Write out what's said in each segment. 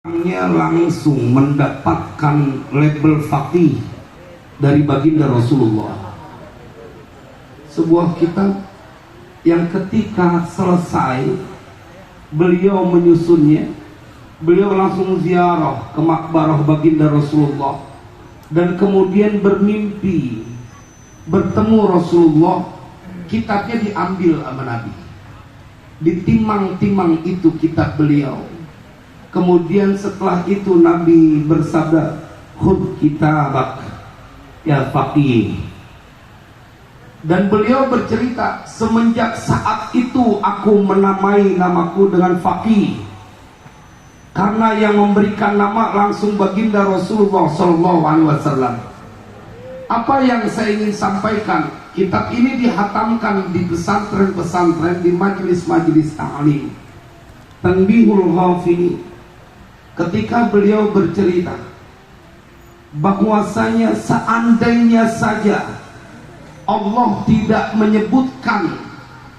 langsung mendapatkan label faqih dari baginda Rasulullah. Sebuah kitab yang ketika selesai beliau menyusunnya, beliau langsung ziarah ke makbarah baginda Rasulullah dan kemudian bermimpi bertemu Rasulullah. Kitabnya diambil sama Nabi, ditimang-timang itu kitab beliau. Kemudian setelah itu Nabi bersabda, khud kitabak ya faqih. Dan beliau bercerita, semenjak saat itu aku menamai namaku dengan faqih, karena yang memberikan nama langsung baginda Rasulullah SAW. Apa yang saya ingin sampaikan, kitab ini dihatamkan di pesantren-pesantren, di majelis-majelis ta'lim. Tanbihul Ghafili, ketika beliau bercerita bahwasanya seandainya saja Allah tidak menyebutkan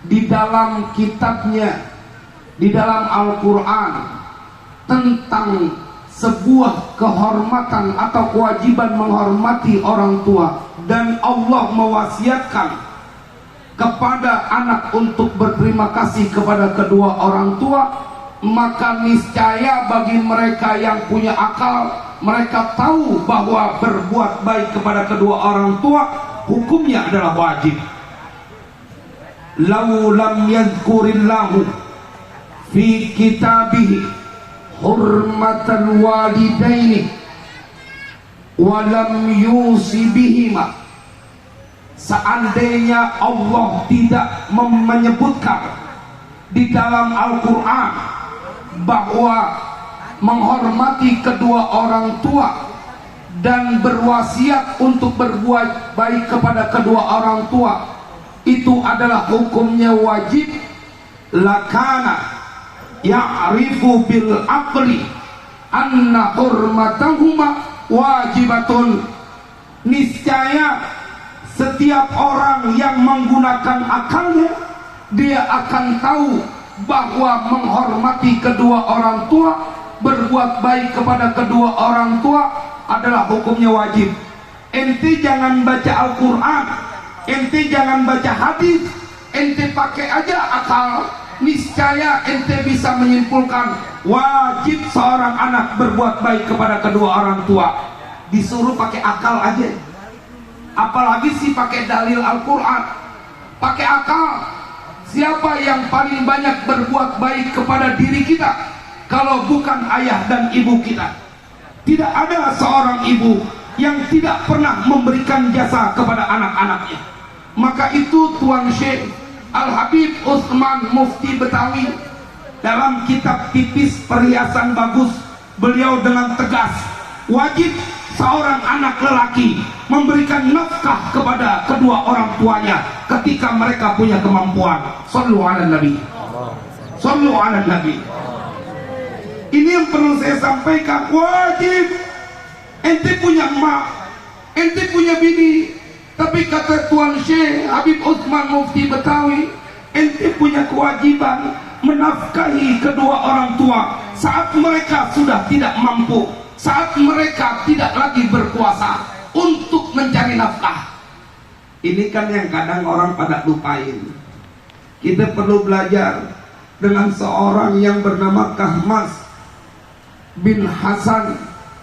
di dalam kitabnya, di dalam Al-Quran, tentang sebuah kehormatan atau kewajiban menghormati orang tua, dan Allah mewasiatkan kepada anak untuk berterima kasih kepada kedua orang tua, maka niscaya bagi mereka yang punya akal, mereka tahu bahwa berbuat baik kepada kedua orang tua hukumnya adalah wajib. Lau lam yadhkurillahu fi kitabihi hurmatal walidaini wa lam yusi bihima, seandainya Allah tidak menyebutkan di dalam Al-Quran bahwa menghormati kedua orang tua dan berwasiat untuk berbuat baik kepada kedua orang tua itu adalah hukumnya wajib, lakana ya'rifu bil aqli anna hurmatahuma wajibatun. Niscaya setiap orang yang menggunakan akalnya, dia akan tahu bahwa menghormati kedua orang tua, berbuat baik kepada kedua orang tua adalah hukumnya wajib. Ente jangan baca Al-Quran, ente jangan baca hadis, ente pakai aja akal, niscaya ente bisa menyimpulkan wajib seorang anak berbuat baik kepada kedua orang tua. Disuruh pakai akal aja, apalagi sih pakai dalil Al-Quran, pakai akal. Siapa yang paling banyak berbuat baik kepada diri kita kalau bukan ayah dan ibu kita? Tidak ada seorang ibu yang tidak pernah memberikan jasa kepada anak-anaknya. Maka itu Tuan Syekh Al-Habib Utsman Mufti Betawi dalam kitab tipis Perhiasan Bagus, beliau dengan tegas, wajib seorang anak lelaki memberikan nafkah kepada kedua orang tuanya ketika mereka punya kemampuan. Sallu ala Nabi, sallu ala Nabi. Ini yang perlu saya sampaikan, wajib. Ente punya emak, ente punya bini, tapi kata Tuan Syekh Habib Utsman Mufti Betawi, ente punya kewajiban menafkahi kedua orang tua saat mereka sudah tidak mampu, saat mereka tidak lagi berkuasa untuk mencari nafkah. Ini kan yang kadang orang pada lupain. Kita perlu belajar dengan seorang yang bernama Kahmas bin Hasan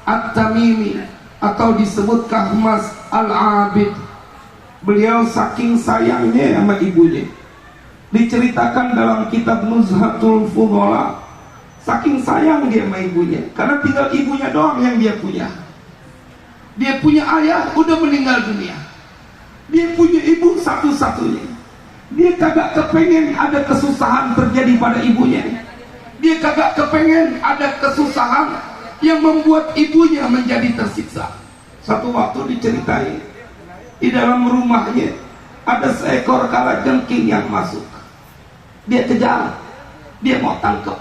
At-Tamimi, atau disebut Kahmas Al-Abid. Beliau saking sayangnya sama ibunya, diceritakan dalam kitab Nuzhatul Fudhala, saking sayang dia sama ibunya, karena tinggal ibunya doang yang dia punya. Dia punya ayah udah meninggal dunia, dia punya ibu satu-satunya. Dia kagak kepengen ada kesusahan terjadi pada ibunya. Dia kagak kepengen ada kesusahan yang membuat ibunya menjadi tersiksa. Satu waktu diceritain, di dalam rumahnya ada seekor kalajengking yang masuk. Dia kejar, dia mau tangkap,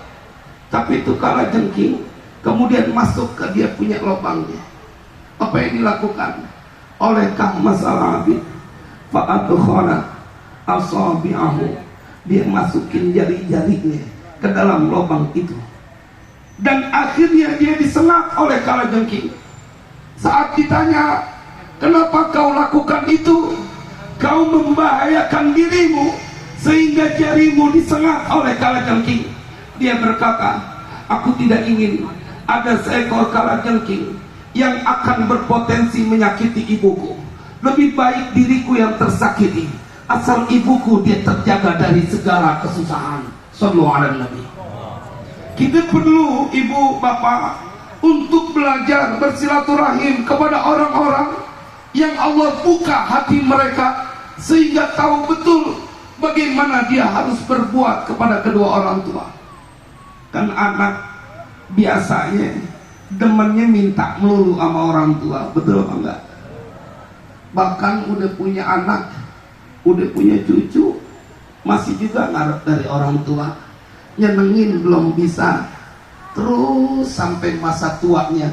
tapi itu kalajengking kemudian masuk ke dia punya lubangnya. Apa yang dilakukan oleh Kahmas Al-Abid? Fa'adkhana asabi'ahu, dia masukin jari-jarinya ke dalam lubang itu. dan akhirnya dia disengat oleh kalajengking. Saat ditanya, kenapa kau lakukan itu? Kau membahayakan dirimu sehingga jarimu disengat oleh kalajengking. Dia berkata, aku tidak ingin ada seekor kalajengking yang akan berpotensi menyakiti ibuku. Lebih baik diriku yang tersakiti, asal ibuku dia terjaga dari segala kesusahan. Sallallahu alaihi Nabi. Kita perlu ibu bapak untuk belajar bersilaturahim kepada orang-orang yang Allah buka hati mereka sehingga tahu betul bagaimana dia harus berbuat kepada kedua orang tua. Kan anak biasanya demennya minta melulu sama orang tua, betul apa enggak? Bahkan udah punya anak, udah punya cucu, masih juga ngarep dari orang tua, nyenengin belum bisa, terus sampai masa tuanya